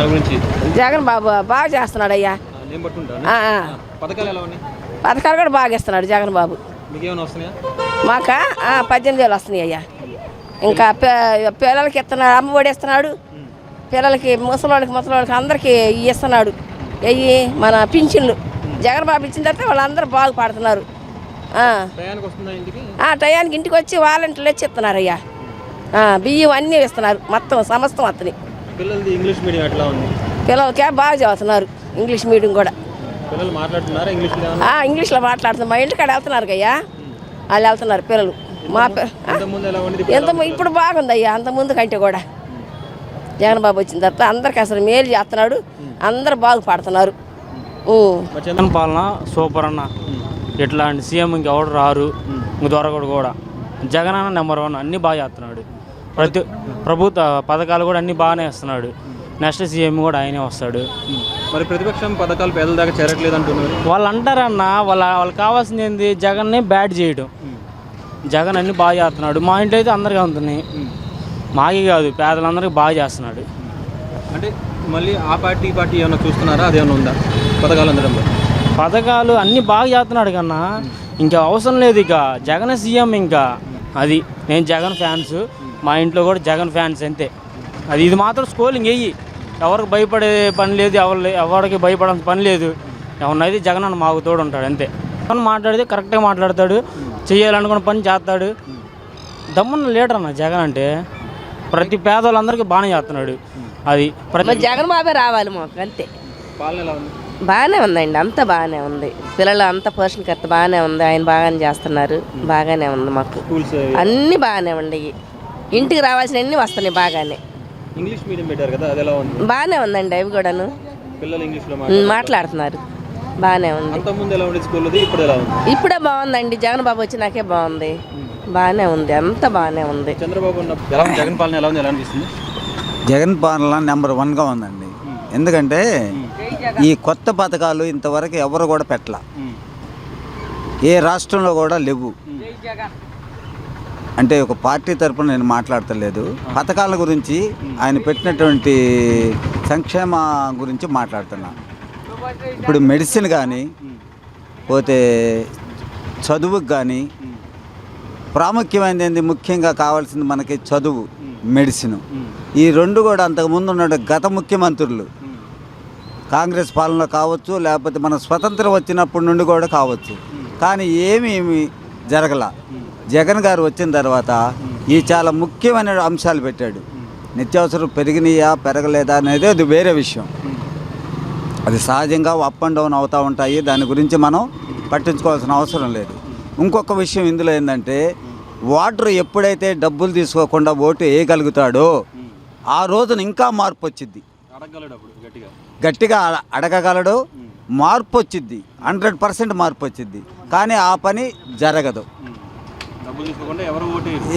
దాని గురించి? జగన్ బాబు బాగా చేస్తున్నాడు అయ్యా. పథకాలు కూడా బాగా ఇస్తున్నాడు జగన్ బాబు. మాకా 18,000 వస్తున్నాయి అయ్యా. ఇంకా పిల్లలకి ఇస్తున్నాడు, అమ్మఒడి ఇస్తున్నాడు. పిల్లలకి ముసలివాళ్ళకి అందరికీ ఇస్తున్నాడు. అయ్యి మన పింఛన్లు జగన్ బాబు ఇచ్చిన తర్వాత వాళ్ళందరూ బాగుపడుతున్నారు. టయానికి ఇంటికి వచ్చి వాలంటీర్లు వచ్చి ఇస్తున్నారు అయ్యా. బియ్యం అన్నీ ఇస్తున్నారు, మొత్తం సమస్తం అతని. పిల్లలకే బాగా చదువుతున్నారు ఇంగ్లీష్ మీడియం కూడా. ఇంగ్లీష్లో మాట్లాడుతున్నారు. మా ఇంటికాడ వెళ్తున్నారు అయ్యా, వాళ్ళు వెళ్తున్నారు పిల్లలు. ఇప్పుడు బాగుంది అయ్యా, అంతకుముందు కంటే కూడా. జగన్ బాబు వచ్చిన తర్వాత అందరికి అసలు మేలు చేస్తున్నాడు, అందరు బాగుపడుతున్నారు. జగన్ పాలన సూపర్ అన్న. ఇట్లాంటి సీఎం ఇంకెవరు రారు, ఇంక దొరకడు కూడా. జగన్ అన్న నెంబర్ 1, అన్నీ బాగా చేస్తున్నాడు. ప్రభుత్వ పథకాలు కూడా అన్నీ బాగానే ఇస్తున్నాడు. నెక్స్ట్ సీఎం కూడా ఆయనే వస్తాడు. మరి ప్రతిపక్షం పథకాలు పేదల దాకా చేరట్లేదు అంటున్నారు. వాళ్ళు అంటారన్న, వాళ్ళకి కావాల్సింది ఏంది? జగన్ని బ్యాడ్ చేయడం. జగన్ అన్నీ బాగా చేస్తున్నాడు. మా ఇంట్లో అయితే అందరికీ అందుతున్నాయి, మాకే కాదు పేదలందరికీ బాగా చేస్తున్నాడు. అంటే మళ్ళీ ఆ పార్టీ ఈ పార్టీ ఏమైనా చూస్తున్నారా? అదేమన్నా ఉందా పథకాలు అందడంలో? పథకాలు అన్నీ బాగా చేస్తున్నాడు కన్నా ఇంకా అవసరం లేదు. ఇక జగన్ సీఎం. ఇంకా అది నేను జగన్ ఫ్యాన్స్, మా ఇంట్లో కూడా జగన్ ఫ్యాన్స్ అంతే. అది ఇది మాత్రం స్కోలింగ్ వెయ్యి, ఎవరికి భయపడే పని లేదు, ఎవరికి భయపడాల్సిన పని లేదు. ఎవరినైతే జగన్ అన్న మాకు తోడు ఉంటాడు అంతే. జగన్ మాట్లాడితే కరెక్ట్గా మాట్లాడతాడు, చేయాలనుకున్న పని చేస్తాడు. దమ్మున్న లీడర్ అన్న జగన్ అంటే. ప్రతి పేదవాళ్ళందరికీ బాగానే చేస్తున్నాడు. అది జగన్ బాబే రావాలి మాకు అంతే. పాలన ఎలా ఉంది? బాగానే ఉందండి, అంతా బాగానే ఉంది. పిల్లలు అంతా పోషణకర్త బాగానే ఉంది, ఆయన బాగానే చేస్తున్నారు. బాగానే ఉంది మాకు, అన్నీ బాగానే ఉండయి. ఇంటికి రావాల్సిన అన్నీ వస్తున్నాయి బాగానే. ఇంగ్లీష్ మీడియం పెట్టారు కదా, అది ఎలా ఉంది? బాగానే ఉందండి, అవి కూడాను పిల్లలు ఇంగ్లీష్లో మాట్లాడుతున్నారు. బాగానే ఉంది. ఇప్పుడే బాగుందండి, జగన్ బాబు వచ్చి నాకే బాగుంది. బాగానే ఉంది, అంతా బాగానే ఉంది. చంద్రబాబు జగన్ పాలన ఎలా ఉంది, ఎలా అనిపిస్తుంది? జగన్ పాలన నెంబర్ 1గా ఉందండి. ఎందుకంటే ఈ కొత్త పథకాలు ఇంతవరకు ఎవరు కూడా పెట్టలా, ఏ రాష్ట్రంలో కూడా లేవు. అంటే ఒక పార్టీ తరపున నేను మాట్లాడతలేదు, పథకాల గురించి ఆయన పెట్టినటువంటి సంక్షేమ గురించి మాట్లాడుతున్నాను. ఇప్పుడు మెడిసిన్ కానీ పోతే చదువుకు కానీ ప్రాముఖ్యమైనది ఏంది? ముఖ్యంగా కావాల్సింది మనకి చదువు, మెడిసిన్. ఈ రెండు కూడా అంతకుముందు ఉన్న గత ముఖ్యమంత్రులు కాంగ్రెస్ పాలనలో కావచ్చు, లేకపోతే మన స్వతంత్రం వచ్చినప్పటి నుండి కూడా కావచ్చు, కానీ ఏమీ జరగల. జగన్ గారు వచ్చిన తర్వాత ఈ చాలా ముఖ్యమైన అంశాలు పెట్టాడు. నిత్యావసరం పెరిగినాయా పెరగలేదా అనేది అది వేరే విషయం, అది సహజంగా అప్ అండ్ డౌన్ అవుతూ ఉంటాయి, దాని గురించి మనం పట్టించుకోవాల్సిన అవసరం లేదు. ఇంకొక విషయం ఇందులో ఏంటంటే, ఓటర్ ఎప్పుడైతే డబ్బులు తీసుకోకుండా ఓటు వేయగలుగుతాడో ఆ రోజున ఇంకా మార్పు వచ్చిద్ది. గట్టిగా అడగగలడు, మార్పు వచ్చిద్ది, 100% మార్పు వచ్చిద్ది. కానీ ఆ పని జరగదు,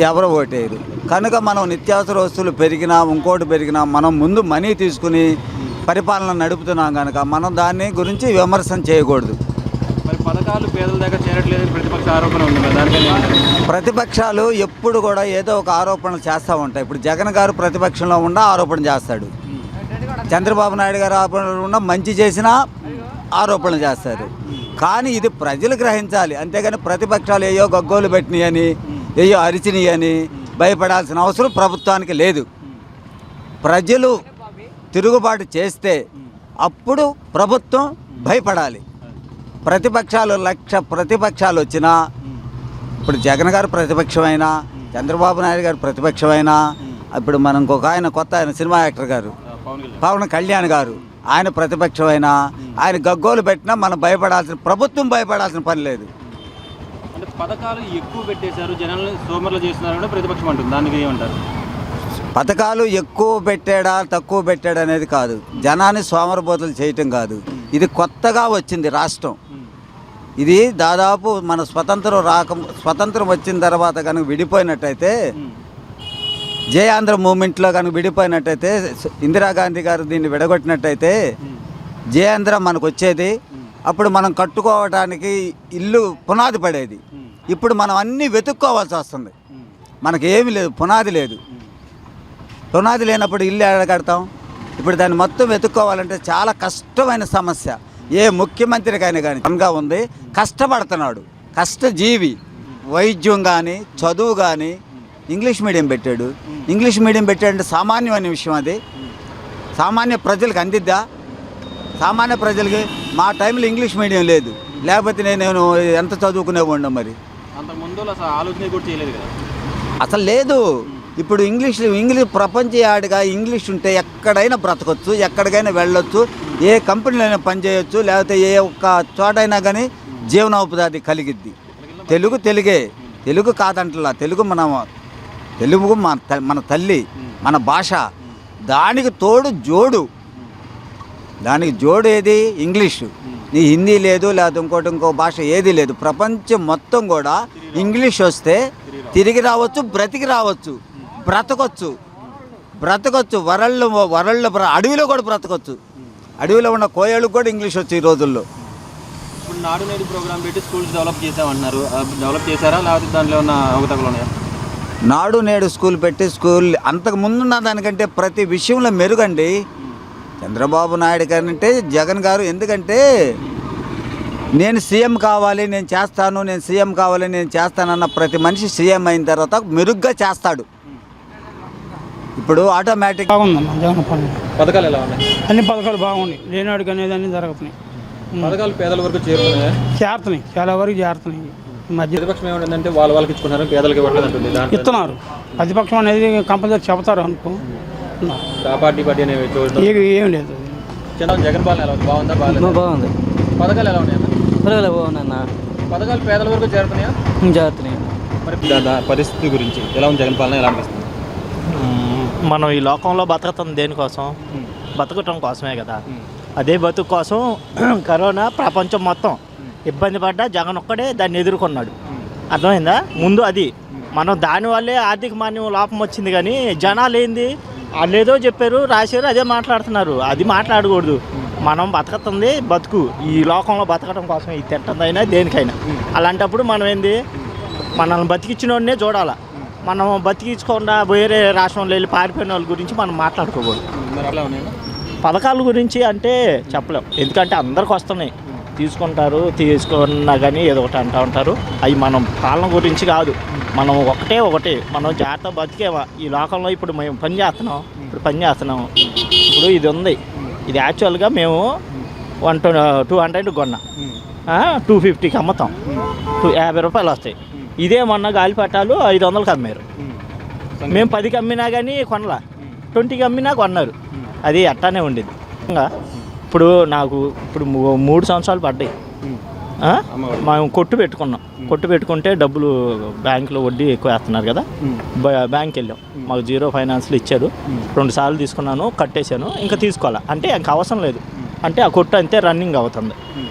ఎవరు ఓటేయరు. కనుక మనం నిత్యావసర వస్తువులు పెరిగినా ఇంకోటి పెరిగినా మనం ముందు మనీ తీసుకుని పరిపాలన నడుపుతున్నాం కనుక మనం దాన్ని గురించి విమర్శన చేయకూడదు. పథకాలు పేదల దగ్గర చేరట్లేదు ప్రతిపక్ష ఆరోపణ ఉంది. ప్రతిపక్షాలు ఎప్పుడు కూడా ఏదో ఒక ఆరోపణలు చేస్తూ ఉంటాయి. ఇప్పుడు జగన్ గారు ప్రతిపక్షంలో ఉన్న ఆరోపణ చేస్తాడు, చంద్రబాబు నాయుడు గారు ఆరోపణలు ఉన్న మంచి చేసినా ఆరోపణలు చేస్తారు. కానీ ఇది ప్రజలు గ్రహించాలి, అంతేగాని ప్రతిపక్షాలు ఏయో గగ్గోలు పెట్టినాయని ఏయో అరిచినాయని భయపడాల్సిన అవసరం ప్రభుత్వానికి లేదు. ప్రజలు తిరుగుబాటు చేస్తే అప్పుడు ప్రభుత్వం భయపడాలి. ప్రతిపక్షాలు 1,00,000 ప్రతిపక్షాలు వచ్చినా, ఇప్పుడు జగన్ గారు ప్రతిపక్షమైనా, చంద్రబాబు నాయుడు గారు ప్రతిపక్షమైనా, ఇప్పుడు మనం ఇంకొక ఆయన కొత్త ఆయన సినిమా యాక్టర్ గారు పవన్ కళ్యాణ్ గారు ఆయన ప్రతిపక్షమైనా, ఆయన గగ్గోలు పెట్టినా మనం భయపడాల్సిన, ప్రభుత్వం భయపడాల్సిన పని లేదు. అంటే పథకాలు ఎక్కువ పెట్టేశారు, జనాలను సోమరులు చేస్తున్నారంటే ప్రతిపక్షం అంటుంది, దానికి ఏమంటారు? పథకాలు ఎక్కువ పెట్టాడా తక్కువ పెట్టాడా అనేది కాదు, జనాన్ని సోమరబోతులు చేయటం కాదు. ఇది కొత్తగా వచ్చింది రాష్ట్రం. ఇది దాదాపు మన స్వతంత్రం వచ్చిన తర్వాత కనుక విడిపోయినట్టయితే, జయాంధ్ర మూమెంట్లో కనుక విడిపోయినట్టయితే, ఇందిరాగాంధీ గారు దీన్ని విడగొట్టినట్టయితే జయాంధ్ర మనకు వచ్చేది. అప్పుడు మనం కట్టుకోవడానికి ఇల్లు పునాది పడేది. ఇప్పుడు మనం అన్నీ వెతుక్కోవాల్సి వస్తుంది, మనకేమీ లేదు, పునాది లేదు. పునాది లేనప్పుడు ఇల్లు ఎక్కడ కడతాం? ఇప్పుడు దాన్ని మొత్తం వెతుక్కోవాలంటే చాలా కష్టమైన సమస్య. ఏ ముఖ్యమంత్రికైనా కానీ పనిగా ఉంది, కష్టపడుతున్నాడు, కష్టజీవి. వైద్యం కానీ చదువు కానీ ఇంగ్లీష్ మీడియం పెట్టాడు. ఇంగ్లీష్ మీడియం పెట్టాడంటే సామాన్యమైన విషయం. అది సామాన్య ప్రజలకు అందిద్దా? సామాన్య ప్రజలకి మా టైంలో ఇంగ్లీష్ మీడియం లేదు, లేకపోతే నేను ఎంత చదువుకునేవాడినా. మరి అంత ముందు అసలు ఆలోచన కూడా చేయలేదు కదా, అసలు లేదు. ఇప్పుడు ఇంగ్లీష్ ప్రపంచయాడిగా ఇంగ్లీష్ ఉంటే ఎక్కడైనా బ్రతకొచ్చు, ఎక్కడికైనా వెళ్ళొచ్చు, ఏ కంపెనీలో అయినా పనిచేయచ్చు, లేకపోతే ఏ ఒక్క చోటైనా కానీ జీవనోపాధి కలిగిద్ది. తెలుగే, తెలుగు కాదంటలా. తెలుగు మన తల్లి, మన భాష. దానికి తోడు జోడు, దానికి జోడు ఏది? ఇంగ్లీషు. నీ హిందీ లేదు, లేకపోతే ఇంకో భాష ఏది లేదు. ప్రపంచం మొత్తం కూడా ఇంగ్లీష్ వస్తే తిరిగి రావచ్చు, బ్రతికి రావచ్చు, బ్రతకొచ్చు. వరల్డ్ అడవిలో కూడా బ్రతకొచ్చు. అడవిలో ఉన్న కోయళ్ళకు కూడా ఇంగ్లీష్ వచ్చు ఈ రోజుల్లో. ఇప్పుడు నాడు నేడు ప్రోగ్రామ్ పెట్టి స్కూల్స్ డెవలప్ చేసామంటున్నారు. డెవలప్ చేశారా, లేకపోతే దాంట్లో ఉన్న అవకతవకలు ఉన్నాయా? నాడు నేడు స్కూల్ పెట్టి అంతకు ముందున్న దానికంటే ప్రతి విషయంలో మెరుగండి. చంద్రబాబు నాయుడు గారంటే జగన్ గారు. ఎందుకంటే నేను సీఎం కావాలి, నేను చేస్తాను, నేను సీఎం కావాలి, నేను చేస్తానన్న ప్రతి మనిషి సీఎం అయిన తర్వాత మెరుగ్గా చేస్తాడు. ఇప్పుడు ఆటోమేటిక్ బాగుందన్న జగన్ పాలన. పథకాలు ఎలా ఉన్నాయి? అన్ని పథకాలు బాగున్నాయి. లేనాడికి అనేది అన్ని జరుగుతున్నాయి. పథకాలు పేదల వరకు చేరుతున్నాయా? చేరుతున్నాయి, చాలా వరకు చేరుతున్నాయి. మధ్య ప్రతిపక్షం ఏమంటుందంటే వాళ్ళకి ఇచ్చుకున్నారు, పేదలకు ఇవ్వట్లేదు అంటుంది. ఇస్తున్నారు. ప్రతిపక్షం అనేది కంపల్సరీ చెబుతారు అనుకో. పార్టీ అనేవి చూడటం ఏం లేదు. జగన్ పాలన ఎలా ఉంది? బాగుందా? బాగాలేదు? బాగుంది. పథకాలు ఎలా ఉన్నాయి? బాగుందన్న. పథకాలు పేదల వరకు చేరుతున్నాయా? జాగ్రత్తనే. మరి పరిస్థితి గురించి ఎలా ఉంది? జగన్ పాలన ఎలా అనిపిస్తుంది? మనం ఈ లోకంలో బతకటం దేనికోసం? బతకటం కోసమే కదా. అదే బతుకు కోసం కరోనా ప్రపంచం మొత్తం ఇబ్బంది పడ్డా జగన్ ఒక్కడే దాన్ని ఎదుర్కొన్నాడు. అర్థమైందా? ముందు అది మనం దానివల్లే ఆర్థిక మాన్యం లోపం వచ్చింది. కానీ జనాలు ఏంది, వాళ్ళు ఏదో చెప్పారు, రాశారు, అదే మాట్లాడుతున్నారు. అది మాట్లాడకూడదు. మనం బతకతుంది బతుకు ఈ లోకంలో బతకడం కోసం, ఈ తింటదైనా దేనికైనా. అలాంటప్పుడు మనం ఏంది, మనల్ని బతికించిన వాడినే చూడాలా. మనం బతికించకుండా వేరే రాష్ట్రంలో వెళ్ళి పారిపోయిన వాళ్ళ గురించి మనం మాట్లాడుకోకూడదు. పథకాల గురించి అంటే చెప్పలేం, ఎందుకంటే అందరికి వస్తున్నాయి, తీసుకున్నా కానీ ఏదో ఒకటి అంటూ ఉంటారు. అవి మనం పాలన గురించి కాదు. మనం ఒకటే మనం జాగ్రత్త బతికేవా ఈ లోకంలో. ఇప్పుడు మేము పని చేస్తున్నాం. ఇప్పుడు ఇది ఉంది, ఇది యాక్చువల్గా మేము 200 కొన్నా, 250కి అమ్ముతాం, 50 రూపాయలు వస్తాయి. ఇదే మొన్న గాలిపటాలు 500కి అమ్మారు. మేము 10కి అమ్మినా కానీ కొనలా, 20కి అమ్మినా కొన్నారు. అది అట్టానే ఉండేది. ఇప్పుడు నాకు 3 సంవత్సరాలు పడ్డాయి. మేము కొట్టు పెట్టుకుంటే డబ్బులు బ్యాంకులో వడ్డీ ఎక్కువ వేస్తున్నారు కదా. బ్యాంక్కి వెళ్ళాం, మాకు 0 ఫైనాన్స్లు ఇచ్చారు. 2 సార్లు తీసుకున్నాను, కట్టేశాను. ఇంకా తీసుకోవాలా అంటే ఇంకా అవసరం లేదు. అంటే ఆ కొట్టు అంతే రన్నింగ్ అవుతుంది.